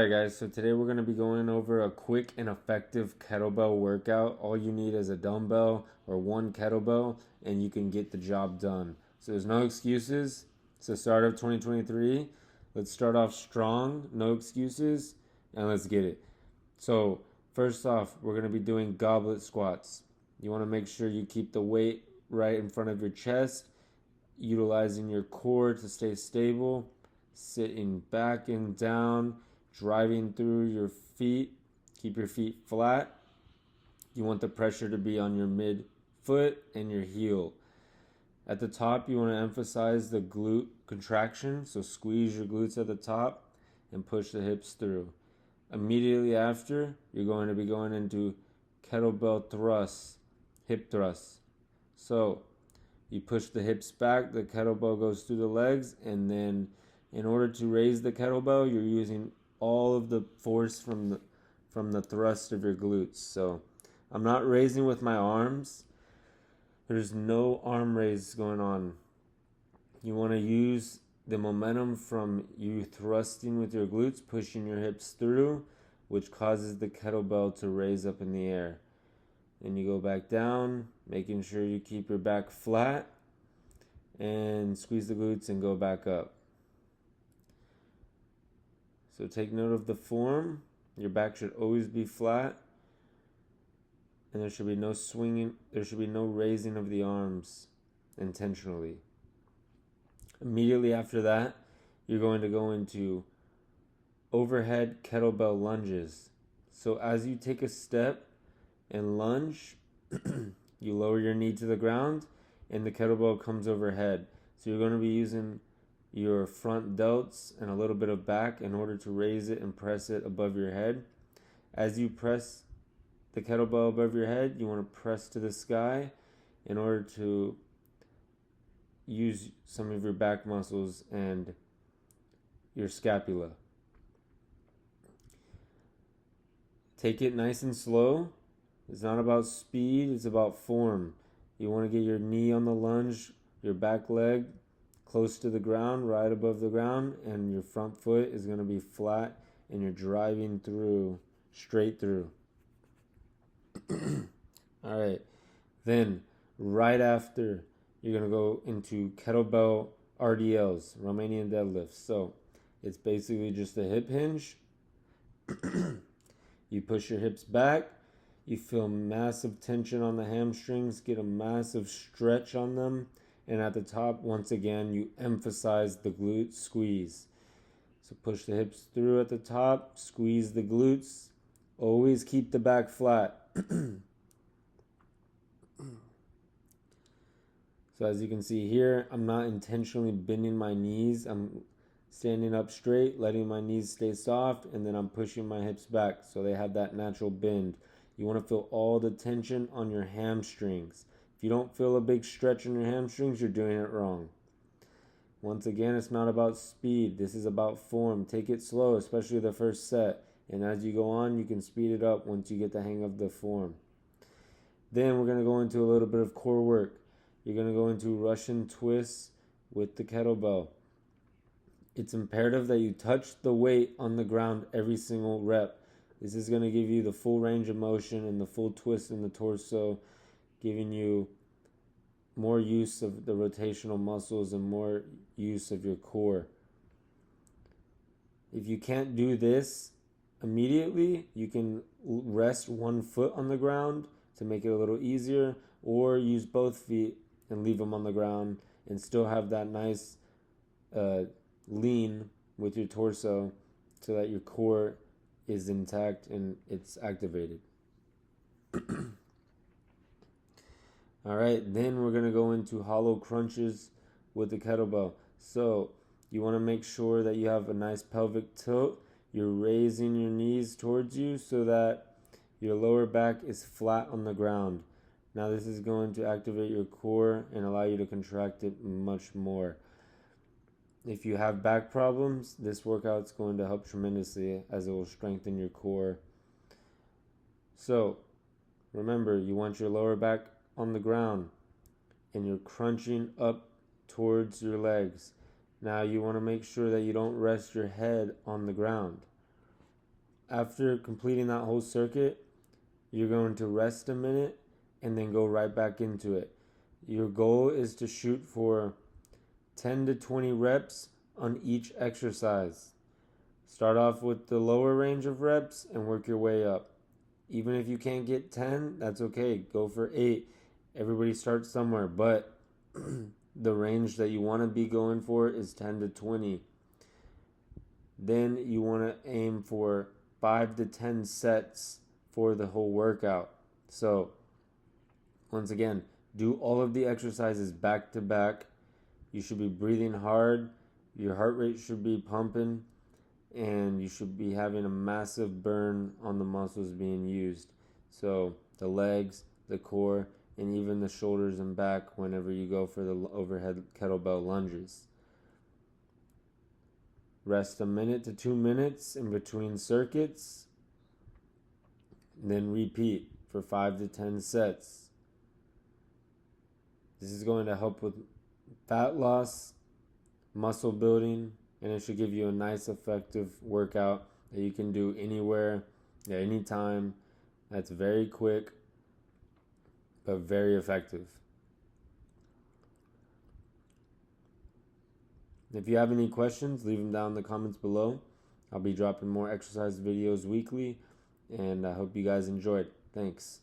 Alright guys, so today we're going to be going over a quick and effective kettlebell workout. All you need is a dumbbell or one kettlebell and you can get the job done. So there's no excuses. It's the start of 2023. Let's start off strong, no excuses, and let's get it. So first off, we're going to be doing goblet squats. You want to make sure you keep the weight right in front of your chest, utilizing your core to stay stable, sitting back and down, driving through your feet. Keep your feet flat. You want the pressure to be on your mid foot and your heel. At the top, you want to emphasize the glute contraction, so squeeze your glutes at the top and push the hips through. Immediately after, you're going to be going into kettlebell thrusts, hip thrusts. So you push the hips back, the kettlebell goes through the legs, and then in order to raise the kettlebell, you're using all of the force from the thrust of your glutes. So I'm not raising with my arms. There's no arm raise going on. You want to use the momentum from you thrusting with your glutes, pushing your hips through, which causes the kettlebell to raise up in the air. Then you go back down, making sure you keep your back flat, and squeeze the glutes and go back up. So take note of the form. Your back should always be flat, and there should be no swinging, there should be no raising of the arms intentionally. Immediately after that, you're going to go into overhead kettlebell lunges. So as you take a step and lunge, you lower your knee to the ground and the kettlebell comes overhead. So you're going to be using your front delts and a little bit of back in order to raise it and press it above your head. As you press the kettlebell above your head, you want to press to the sky in order to use some of your back muscles and your scapula. Take it nice and slow. It's not about speed, it's about form. You want to get your knee on the lunge, your back leg close to the ground, right above the ground, and your front foot is going to be flat and you're driving through, straight through. Alright, then right after, you're going to go into kettlebell RDLs, Romanian deadlifts. So it's basically just a hip hinge. You push your hips back, you feel massive tension on the hamstrings, get a massive stretch on them. And at the top, once again, you emphasize the glute squeeze. So push the hips through at the top, squeeze the glutes. Always keep the back flat. So as you can see here, I'm not intentionally bending my knees. I'm standing up straight, letting my knees stay soft, and then I'm pushing my hips back so they have that natural bend. You want to feel all the tension on your hamstrings. If you don't feel a big stretch in your hamstrings, you're doing it wrong. Once again, it's not about speed. This is about form. Take it slow, especially the first set. And as you go on, you can speed it up once you get the hang of the form. Then we're going to go into a little bit of core work. You're going to go into Russian twists with the kettlebell. It's imperative that you touch the weight on the ground every single rep. This is going to give you the full range of motion and the full twist in the torso, giving you more use of the rotational muscles and more use of your core. If you can't do this immediately, you can rest one foot on the ground to make it a little easier, or use both feet and leave them on the ground and still have that nice lean with your torso so that your core is intact and it's activated. Alright, then we're going to go into hollow crunches with the kettlebell. So you want to make sure that you have a nice pelvic tilt. You're raising your knees towards you so that your lower back is flat on the ground. Now this is going to activate your core and allow you to contract it much more. If you have back problems, this workout is going to help tremendously as it will strengthen your core. So remember, you want your lower back on the ground and you're crunching up towards your legs. Now you want to make sure that you don't rest your head on the ground. after completing that whole circuit, you're going to rest a minute and then go right back into it. Your goal is to shoot for 10 to 20 reps on each exercise. Start off with the lower range of reps and work your way up. Even if you can't get 10, that's okay. Go for 8. Everybody starts somewhere, but the range that you want to be going for is 10 to 20. Then you want to aim for 5 to 10 sets for the whole workout. So, once again, do all of the exercises back to back. You should be breathing hard. Your heart rate should be pumping. And you should be having a massive burn on the muscles being used. So, the legs, the core, and even the shoulders and back whenever you go for the overhead kettlebell lunges. Rest a minute to 2 minutes in between circuits. Then repeat for 5 to 10 sets. This is going to help with fat loss, muscle building, and it should give you a nice, effective workout that you can do anywhere, at any time. That's very quick, but very effective. If you have any questions, leave them down in the comments below. I'll be dropping more exercise videos weekly, and I hope you guys enjoyed. Thanks.